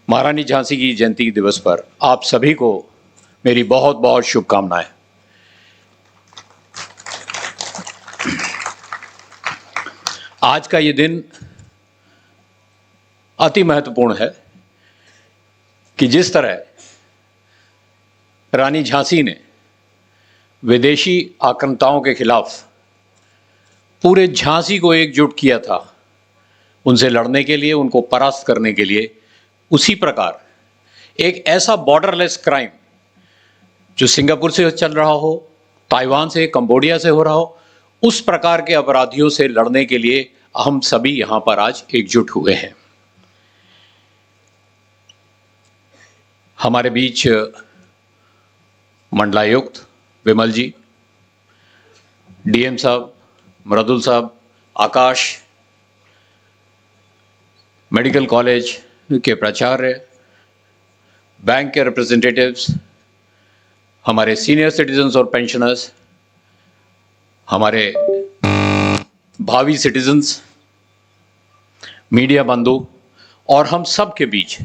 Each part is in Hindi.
महारानी झांसी की जयंती दिवस पर आप सभी को मेरी बहुत बहुत शुभकामनाएं। आज का ये दिन अति महत्वपूर्ण है कि जिस तरह रानी झांसी ने विदेशी आक्रांताओं के खिलाफ पूरे झांसी को एकजुट किया था उनसे लड़ने के लिए, उनको परास्त करने के लिए, उसी प्रकार एक ऐसा बॉर्डरलेस क्राइम जो सिंगापुर से चल रहा हो, ताइवान से, कंबोडिया से हो रहा हो, उस प्रकार के अपराधियों से लड़ने के लिए हम सभी यहां पर आज एकजुट हुए हैं। हमारे बीच मंडलायुक्त विमल जी, डीएम साहब, मृदुल साहब, आकाश, मेडिकल कॉलेज के प्राचार्य, बैंक के रिप्रेजेंटेटिव्स, हमारे सीनियर सिटीजन्स और पेंशनर्स, हमारे भावी सिटीजन्स, मीडिया बंधु और हम सब के बीच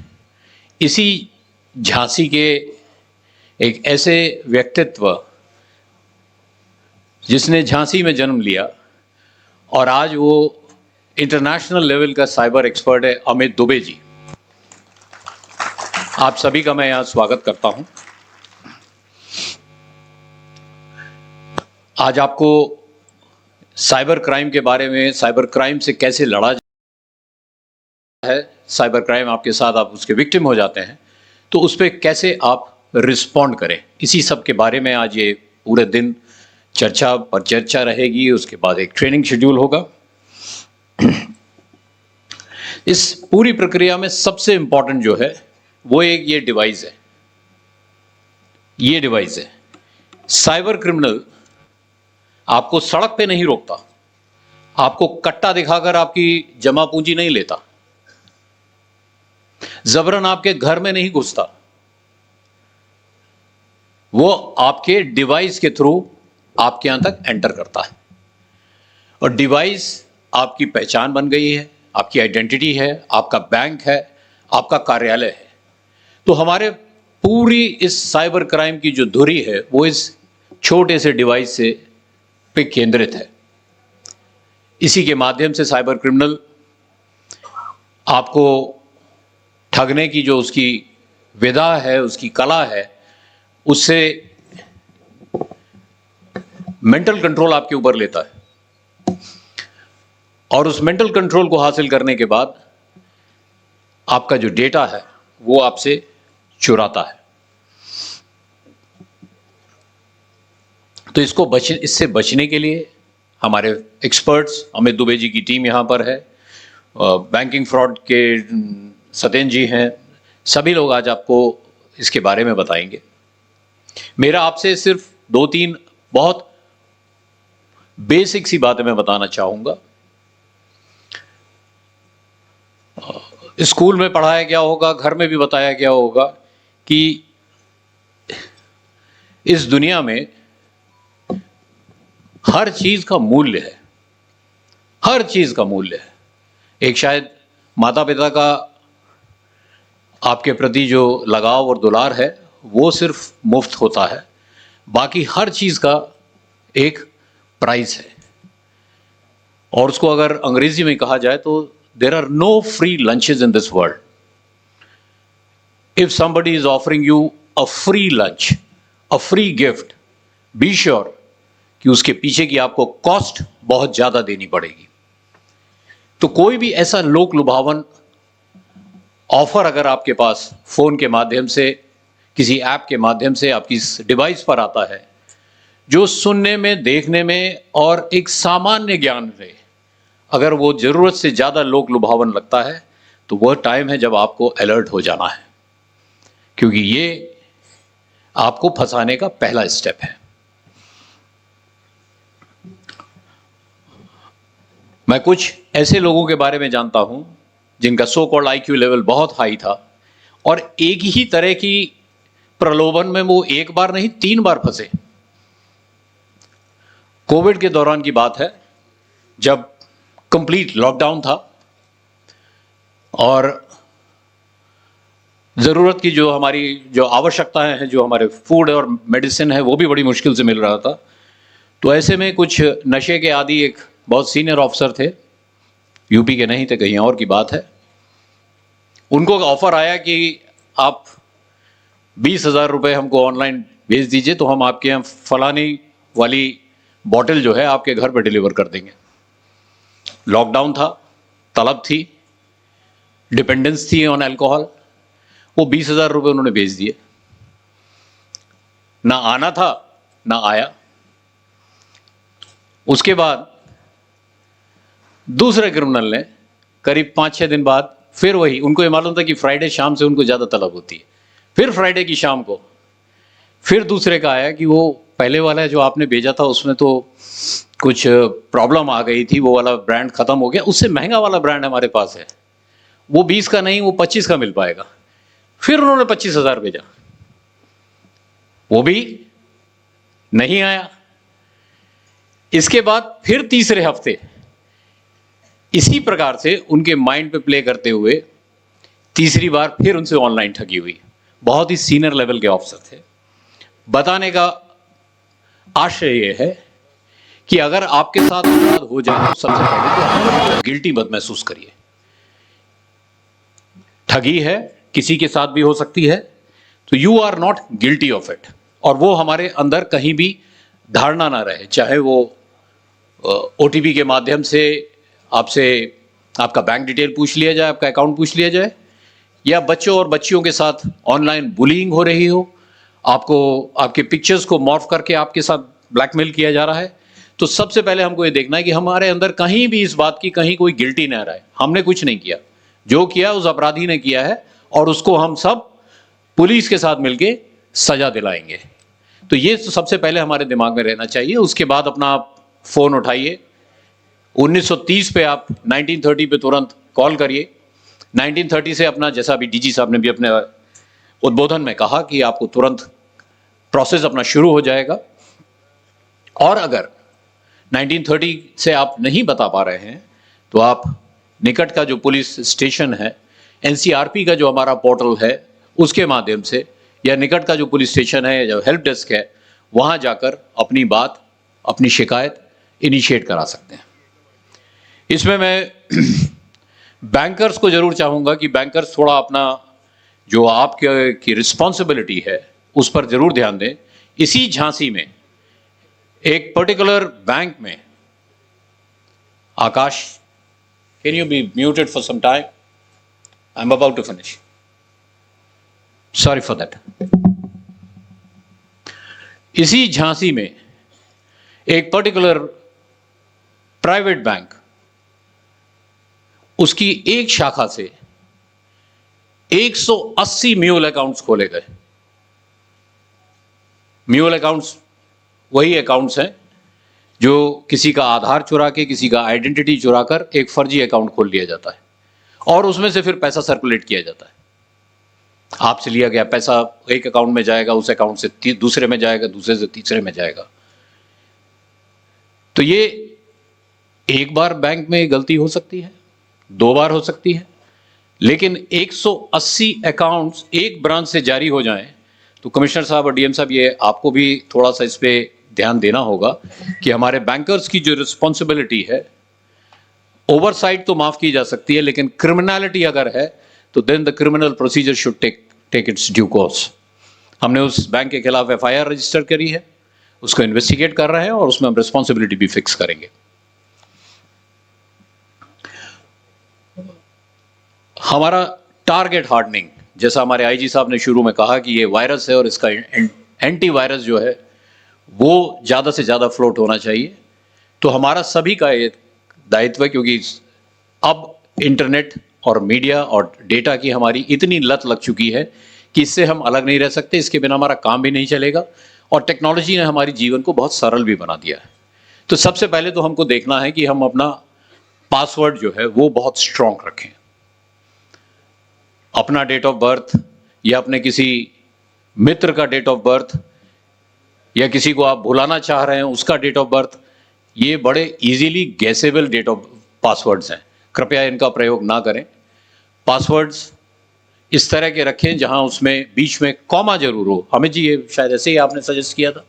इसी झांसी के एक ऐसे व्यक्तित्व जिसने झांसी में जन्म लिया और आज वो इंटरनेशनल लेवल का साइबर एक्सपर्ट है, अमित दुबे जी। आप सभी का मैं यहां स्वागत करता हूं। आज आपको साइबर क्राइम के बारे में, साइबर क्राइम से कैसे लड़ा है, साइबर क्राइम आपके साथ, आप उसके विक्टिम हो जाते हैं तो उस पर कैसे आप रिस्पॉन्ड करें, इसी सब के बारे में आज ये पूरे दिन चर्चा पर चर्चा रहेगी। उसके बाद एक ट्रेनिंग शेड्यूल होगा। इस पूरी प्रक्रिया में सबसे इंपॉर्टेंट जो है वो एक ये डिवाइस है। ये डिवाइस है। साइबर क्रिमिनल आपको सड़क पे नहीं रोकता, आपको कट्टा दिखाकर आपकी जमा पूंजी नहीं लेता, जबरन आपके घर में नहीं घुसता, वो आपके डिवाइस के थ्रू आपके यहां तक एंटर करता है। और डिवाइस आपकी पहचान बन गई है, आपकी आइडेंटिटी है, आपका बैंक है, आपका कार्यालय है। तो हमारे पूरी इस साइबर क्राइम की जो धुरी है वो इस छोटे से डिवाइस से पे केंद्रित है। इसी के माध्यम से साइबर क्रिमिनल आपको ठगने की जो उसकी विधा है, उसकी कला है, उससे मेंटल कंट्रोल आपके ऊपर लेता है और उस मेंटल कंट्रोल को हासिल करने के बाद आपका जो डेटा है वो आपसे चुराता है। तो इससे बचने के लिए हमारे एक्सपर्ट्स, अमित दुबे जी की टीम यहाँ पर है, बैंकिंग फ्रॉड के सतेन जी हैं, सभी लोग आज आपको इसके बारे में बताएंगे। मेरा आपसे सिर्फ 2-3 बहुत बेसिक सी बातें मैं बताना चाहूँगा। स्कूल में पढ़ाया गया होगा, घर में भी बताया गया होगा कि इस दुनिया में हर चीज का मूल्य है, हर चीज का मूल्य है। एक शायद माता पिता का आपके प्रति जो लगाव और दुलार है वो सिर्फ मुफ्त होता है, बाकी हर चीज का एक प्राइस है। और उसको अगर अंग्रेजी में कहा जाए तो there are no free lunches in this world. If somebody is offering you a free lunch, a free gift, be sure कि उसके पीछे की आपको कॉस्ट बहुत ज्यादा देनी पड़ेगी। तो कोई भी ऐसा लोक लुभावन ऑफर अगर आपके पास फोन के माध्यम से, किसी ऐप के माध्यम से आपकी डिवाइस पर आता है, जो सुनने में, देखने में और एक सामान्य ज्ञान में अगर वो जरूरत से ज्यादा लोक लुभावन लगता है तो वह टाइम है जब आपको अलर्ट हो जाना है, क्योंकि ये आपको फंसाने का पहला स्टेप है। मैं कुछ ऐसे लोगों के बारे में जानता हूं जिनका सो कॉल्ड आईक्यू लेवल बहुत हाई था और एक ही तरह की प्रलोभन में वो एक बार नहीं 3 बार फंसे। कोविड के दौरान की बात है, जब कंप्लीट लॉकडाउन था और ज़रूरत की जो हमारी जो आवश्यकताएं हैं, जो हमारे फूड और मेडिसिन है, वो भी बड़ी मुश्किल से मिल रहा था। तो ऐसे में कुछ नशे के आदी एक बहुत सीनियर ऑफिसर थे, यूपी के नहीं थे, कहीं और की बात है। उनको ऑफर आया कि आप 20,000 रुपये हमको ऑनलाइन भेज दीजिए, तो हम आपके यहाँ फलानी वाली बॉटल जो है आपके घर पर डिलीवर कर देंगे। लॉकडाउन था, तलब थी, डिपेंडेंस थी ऑन अल्कोहल। वो 20,000 रुपये उन्होंने भेज दिए। ना आना था, ना आया। उसके बाद दूसरे क्रिमिनल ने करीब 5-6 दिन बाद फिर वही, उनको ये मालूम था कि फ्राइडे शाम से उनको ज़्यादा तलब होती है। फिर फ्राइडे की शाम को फिर दूसरे का आया कि वो पहले वाला जो आपने भेजा था उसमें तो कुछ प्रॉब्लम आ गई थी, वो वाला ब्रांड खत्म हो गया, उससे महंगा वाला ब्रांड हमारे पास है, वो 20 का नहीं, वो 25 का मिल पाएगा। फिर उन्होंने 25,000 भेजा, वो भी नहीं आया। इसके बाद फिर तीसरे हफ्ते इसी प्रकार से उनके माइंड पे प्ले करते हुए तीसरी बार फिर उनसे ऑनलाइन ठगी हुई। बहुत ही सीनियर लेवल के ऑफिसर थे। बताने का आशय यह है कि अगर आपके साथ अपराध हो जाए तो सबसे पहले तो आप गिल्टी मत महसूस करिए। ठगी है, किसी के साथ भी हो सकती है, तो you are not guilty of it. और वो हमारे अंदर कहीं भी धारणा ना रहे, चाहे वो ओटीपी के माध्यम से आपसे आपका बैंक डिटेल पूछ लिया जाए, आपका अकाउंट पूछ लिया जाए, या बच्चों और बच्चियों के साथ ऑनलाइन बुलिंग हो रही हो, आपको आपके पिक्चर्स को मॉर्फ करके आपके साथ ब्लैकमेल किया जा रहा है। तो सबसे पहले हमको ये देखना है कि हमारे अंदर कहीं भी इस बात की कहीं कोई गिल्टी न रहे। हमने कुछ नहीं किया, जो किया उस अपराधी ने किया है, और उसको हम सब पुलिस के साथ मिलके सजा दिलाएंगे। तो ये तो सबसे पहले हमारे दिमाग में रहना चाहिए। उसके बाद अपना आप फोन उठाइए, 1930 पे आप 1930 पे तुरंत कॉल करिए। 1930 से अपना, जैसा अभी डीजी साहब ने भी अपने उद्बोधन में कहा कि आपको तुरंत प्रोसेस अपना शुरू हो जाएगा। और अगर 1930 से आप नहीं बता पा रहे हैं तो आप निकट का जो पुलिस स्टेशन है, एनसीआरपी का जो हमारा पोर्टल है, उसके माध्यम से, या निकट का जो पुलिस स्टेशन है, जो हेल्प डेस्क है, वहां जाकर अपनी बात, अपनी शिकायत इनिशिएट करा सकते हैं। इसमें मैं बैंकर्स को जरूर चाहूंगा कि बैंकर्स थोड़ा अपना जो आपके की रिस्पॉन्सिबिलिटी है उस पर जरूर ध्यान दें। इसी झांसी में एक पर्टिकुलर बैंक में, Akash, can you be muted for some time, I am about to finish, sorry for that. इसी झांसी में एक पर्टिकुलर प्राइवेट बैंक, उसकी एक शाखा से 180 म्यूल अकाउंट्स खोले गए। म्यूल अकाउंट्स वही अकाउंट्स हैं जो किसी का आधार चुरा के, किसी का आइडेंटिटी चुरा कर एक फर्जी अकाउंट खोल लिया जाता है और उसमें से फिर पैसा सर्कुलेट किया जाता है। आपसे लिया गया पैसा एक अकाउंट में जाएगा, उस अकाउंट से दूसरे में जाएगा, दूसरे से तीसरे में जाएगा। तो ये एक बार बैंक में गलती हो सकती है, 2 बार हो सकती है, लेकिन 180 अकाउंट्स एक ब्रांच से जारी हो जाएं तो कमिश्नर साहब और डीएम साहब, ये आपको भी थोड़ा सा इस पे ध्यान देना होगा कि हमारे बैंकर्स की जो रिस्पॉन्सिबिलिटी है, ओवरसाइट तो माफ की जा सकती है, लेकिन क्रिमिनलिटी अगर है तो then the criminal procedure should take its due course. हमने उस बैंक के खिलाफ एफआईआर रजिस्टर करी है, उसको इन्वेस्टिगेट कर रहे हैं और उसमें हम रिस्पॉन्सिबिलिटी भी फिक्स करेंगे। हमारा टारगेट हार्डनिंग, जैसा हमारे आईजी साहब ने शुरू में कहा कि ये वायरस है और इसका एंटी वायरस जो है वो ज़्यादा से ज़्यादा फ्लोट होना चाहिए। तो हमारा सभी का ये दायित्व है, क्योंकि अब इंटरनेट और मीडिया और डेटा की हमारी इतनी लत लग चुकी है कि इससे हम अलग नहीं रह सकते, इसके बिना हमारा काम भी नहीं चलेगा। और टेक्नोलॉजी ने हमारे जीवन को बहुत सरल भी बना दिया है। तो सबसे पहले तो हमको देखना है कि हम अपना पासवर्ड जो है वो बहुत स्ट्रॉन्ग रखें। अपना डेट ऑफ बर्थ या अपने किसी मित्र का डेट ऑफ बर्थ या किसी को आप भुलाना चाह रहे हैं उसका डेट ऑफ बर्थ, ये बड़े इजीली गैसेबल डेट ऑफ पासवर्ड्स हैं, कृपया इनका प्रयोग ना करें। पासवर्ड्स इस तरह के रखें जहां उसमें बीच में कॉमा जरूर हो। हमें जी ये शायद ऐसे ही आपने सजेस्ट किया था,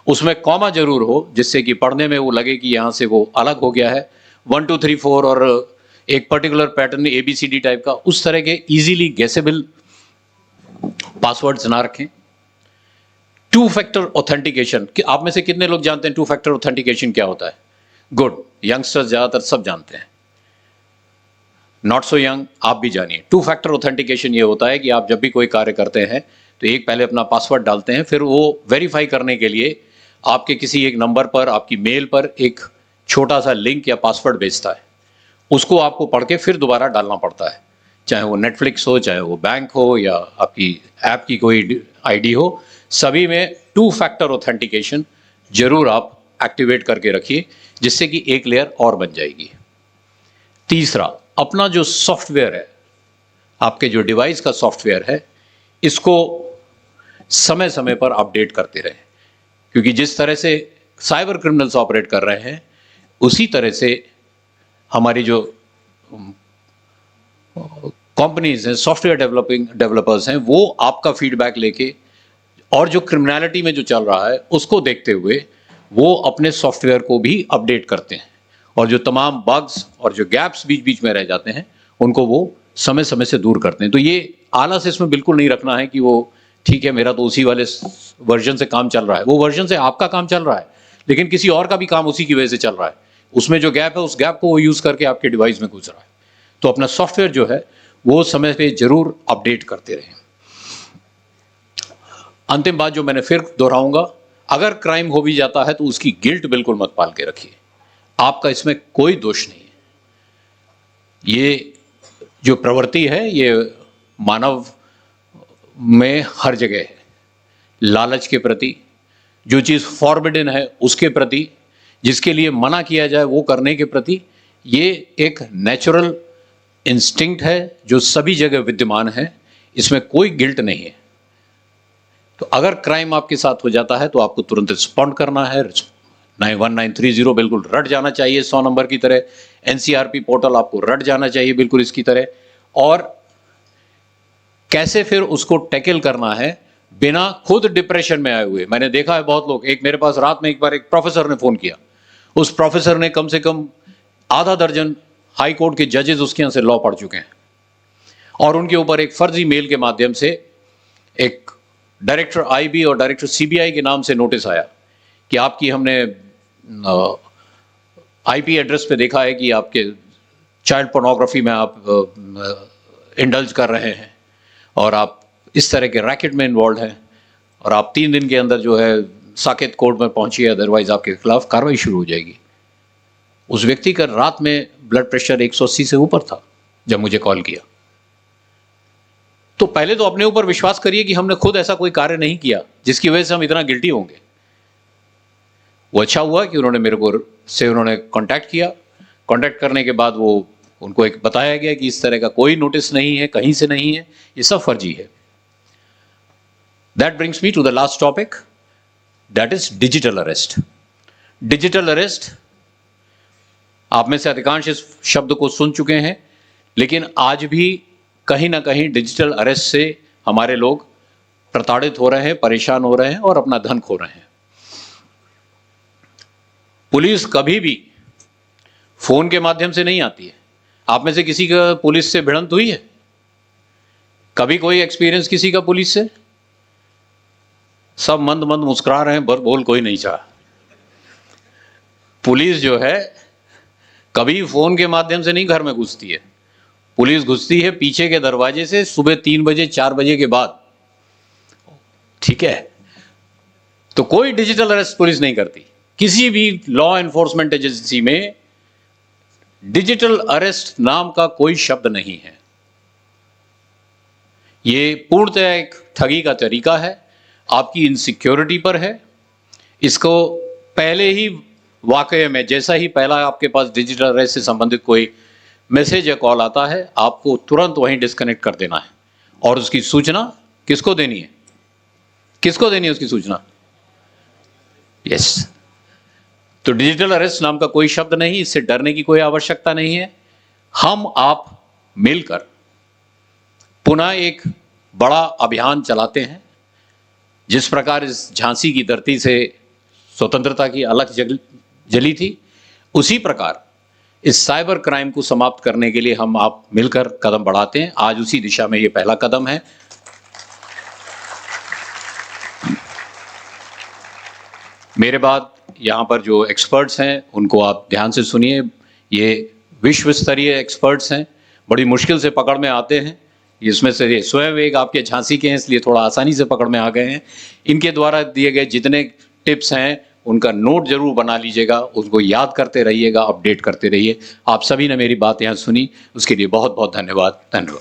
उसमें कॉमा जरूर हो जिससे कि पढ़ने में वो लगे कि यहाँ से वो अलग हो गया है। 1 2 3 4 और एक पर्टिकुलर पैटर्न ABCD टाइप का, उस तरह के इजीली गेसेबल पासवर्ड्स ना रखें। 2 फैक्टर ऑथेंटिकेशन, कि आप में से कितने लोग जानते हैं 2 फैक्टर ऑथेंटिकेशन क्या होता है? गुड, यंगस्टर्स ज्यादातर सब जानते हैं। नॉट सो यंग, आप भी जानिए। 2 फैक्टर ऑथेंटिकेशन ये होता है कि आप जब भी कोई कार्य करते हैं तो एक पहले अपना पासवर्ड डालते हैं, फिर वो वेरीफाई करने के लिए आपके किसी एक नंबर पर, आपकी मेल पर एक छोटा सा लिंक या पासवर्ड भेजता है। उसको आपको पढ़ के फिर दोबारा डालना पड़ता है, चाहे वो नेटफ्लिक्स हो, चाहे वो बैंक हो, या आपकी ऐप की कोई आईडी हो। सभी में 2 फैक्टर ऑथेंटिकेशन जरूर आप एक्टिवेट करके रखिए, जिससे कि एक लेयर और बन जाएगी। तीसरा, अपना जो सॉफ्टवेयर है, आपके जो डिवाइस का सॉफ्टवेयर है, इसको समय समय पर अपडेट करते रहें, क्योंकि जिस तरह से साइबर क्रिमिनल्स ऑपरेट कर रहे हैं उसी तरह से हमारी जो कंपनीज हैं, सॉफ्टवेयर डेवलपर्स हैं, वो आपका फीडबैक लेके और जो क्रिमिनलिटी में जो चल रहा है उसको देखते हुए वो अपने सॉफ्टवेयर को भी अपडेट करते हैं, और जो तमाम बग्स और जो गैप्स बीच बीच में रह जाते हैं उनको वो समय समय से दूर करते हैं। तो ये आलस इसमें बिल्कुल नहीं रखना है कि वो ठीक है मेरा तो उसी वाले वर्जन से काम चल रहा है। वो वर्जन से आपका काम चल रहा है, लेकिन किसी और का भी काम उसी की वजह से चल रहा है। उसमें जो गैप है उस गैप को वो यूज करके आपके डिवाइस में घुस रहा है। तो अपना सॉफ्टवेयर जो है वो समय पे जरूर अपडेट करते रहें। अंतिम बात जो मैंने फिर दोहराऊंगा, अगर क्राइम हो भी जाता है तो उसकी गिल्ट बिल्कुल मत पाल के रखिए, आपका इसमें कोई दोष नहीं है। ये जो प्रवृत्ति है ये मानव में हर जगह है। लालच के प्रति, जो चीज फॉरबिडन है उसके प्रति, जिसके लिए मना किया जाए वो करने के प्रति, ये एक नेचुरल इंस्टिंक्ट है जो सभी जगह विद्यमान है। इसमें कोई गिल्ट नहीं है। तो अगर क्राइम आपके साथ हो जाता है तो आपको तुरंत रिस्पॉन्ड करना है। 91930 बिल्कुल रट जाना चाहिए 100 नंबर की तरह। NCRP पोर्टल आपको रट जाना चाहिए बिल्कुल इसकी तरह। और कैसे फिर उसको टैकल करना है बिना खुद डिप्रेशन में आए हुए। मैंने देखा है बहुत लोग, एक मेरे पास रात में एक बार एक प्रोफेसर ने फोन किया, उस प्रोफेसर ने कम से कम आधा दर्जन हाई कोर्ट के जजेस उसके यहां से लॉ पढ़ चुके हैं, और उनके ऊपर एक फर्जी मेल के माध्यम से एक डायरेक्टर IB और डायरेक्टर CBI के नाम से नोटिस आया कि आपकी हमने IP एड्रेस पे देखा है कि आपके चाइल्ड पोर्नोग्राफी में आप इंडल्ज कर रहे हैं और आप इस तरह के रैकेट में इन्वॉल्व हैं, और आप 3 दिन के अंदर जो है साकेत कोर्ट में पहुंचिए, अदरवाइज आपके खिलाफ कार्रवाई शुरू हो जाएगी। उस व्यक्ति का रात में ब्लड प्रेशर 180 से ऊपर था जब मुझे कॉल किया। तो पहले तो अपने ऊपर विश्वास करिए कि हमने खुद ऐसा कोई कार्य नहीं किया जिसकी वजह से हम इतना गिल्टी होंगे। वो अच्छा हुआ कि उन्होंने मेरे को से उन्होंने कांटेक्ट किया। कांटेक्ट करने के बाद वो उनको एक बताया गया कि इस तरह का कोई नोटिस नहीं है, कहीं से नहीं है, ये सब फर्जी है। That brings me to the last topic, that is digital arrest. Digital arrest, आप में से अधिकांश इस शब्द को सुन चुके हैं, लेकिन आज भी कहीं ना कहीं डिजिटल अरेस्ट से हमारे लोग प्रताड़ित हो रहे हैं, परेशान हो रहे हैं और अपना धन खो रहे हैं। पुलिस कभी भी फोन के माध्यम से नहीं आती है। आप में से किसी का पुलिस से भिड़ंत हुई है? कभी कोई एक्सपीरियंस किसी का पुलिस से? सब मंद मंद मुस्कुरा रहे हैं, बोल कोई नहीं चाहा। पुलिस जो है कभी फोन के माध्यम से नहीं घर में घुसती है। पुलिस घुसती है पीछे के दरवाजे से सुबह 3 बजे 4 बजे के बाद, ठीक है? तो कोई डिजिटल अरेस्ट पुलिस नहीं करती। किसी भी लॉ एनफोर्समेंट एजेंसी में डिजिटल अरेस्ट नाम का कोई शब्द नहीं है। ये पूर्णतः एक ठगी का तरीका है, आपकी इनसिक्योरिटी पर है। इसको पहले ही वाकये में, जैसा ही पहला आपके पास डिजिटल अरेस्ट से संबंधित कोई मैसेज या कॉल आता है, आपको तुरंत वहीं डिस्कनेक्ट कर देना है। और उसकी सूचना किसको देनी है? किसको देनी है उसकी सूचना? यस। तो डिजिटल अरेस्ट नाम का कोई शब्द नहीं, इससे डरने की कोई आवश्यकता नहीं है। हम आप मिलकर पुनः एक बड़ा अभियान चलाते हैं। जिस प्रकार इस झांसी की धरती से स्वतंत्रता की अलख जली थी, उसी प्रकार इस साइबर क्राइम को समाप्त करने के लिए हम आप मिलकर कदम बढ़ाते हैं। आज उसी दिशा में ये पहला कदम है। मेरे बाद यहाँ पर जो एक्सपर्ट्स हैं उनको आप ध्यान से सुनिए। ये विश्व स्तरीय एक्सपर्ट्स हैं, बड़ी मुश्किल से पकड़ में आते हैं। इसमें से स्वयं एक आपके झांसी के हैं, इसलिए थोड़ा आसानी से पकड़ में आ गए हैं। इनके द्वारा दिए गए जितने टिप्स हैं उनका नोट जरूर बना लीजिएगा, उसको याद करते रहिएगा, अपडेट करते रहिए। आप सभी ने मेरी बात यहाँ सुनी, उसके लिए बहुत बहुत धन्यवाद। Thank you.